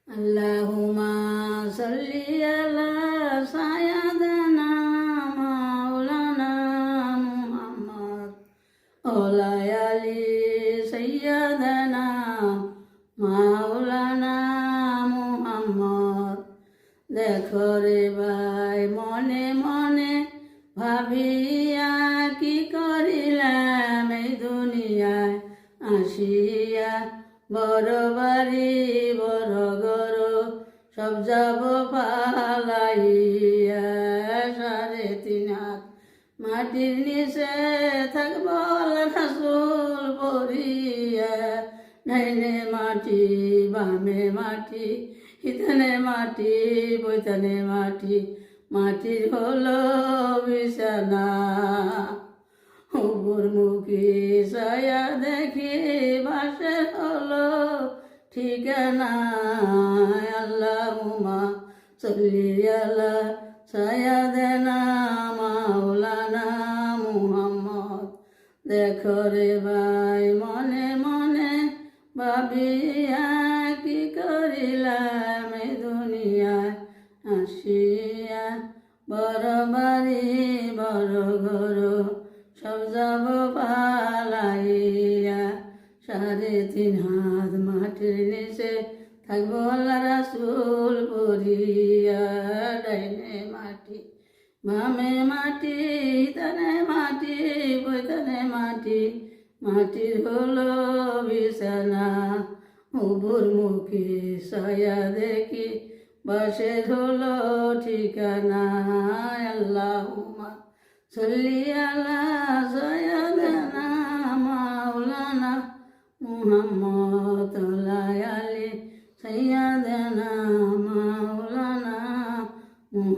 আল্লাহুম্মা সাল্লি আলা সাইয়্যিদিনা মাওলানা মুহাম্মদ ওয়া আলি সাইয়্যিদিনা মাওলানা মুহাম্মদ। দেখো রে ভাই মনে মনে ভাবিয়া কি করিলাম এই দুনিয়ায় আসিয়া, বড় বাড়ি বড় ঘর সব যাব পালাইয়া। 3.5 হাত মাটির নিচে থাকব রাসূল পড়িয়া। ডাইনে মাটি বামে মাটি, ইতানে মাটি বইতানে মাটি, মাটির হলো বিছানা। উপরমুখী ছায়া দেখি বাসে হলো ঠিকানা। আল্লাহুম্মা সাল্লি আলা সাইয়্যিদিনা মাওলানা মুহাম্মদ। দেখো রে ভাই মনে মনে ভাবিয়া কি করিলাম এই দুনিয়ায় আসিয়া, বড় বাড়ি বড় ঘর সব যাব পালাইয়া। 3.5 হাত মাটির নিচে থাকবো আল্লাহ রাসূল পড়িয়া। ডাইনে মাটি বামে মাটি, তানে মাটি বইতানে মাটি, মাটির হলো বিছানা। উপরমুখী ছায়া দেখি বাসে হলো ঠিকানা। আল্লাহুম্মা সাল্লি আলা সাইয়্যিদিনা মাওলানা মুহাম্মদ ওয়া আলি সাইয়্যিদিনা মাওলানা মুহাম্মদ।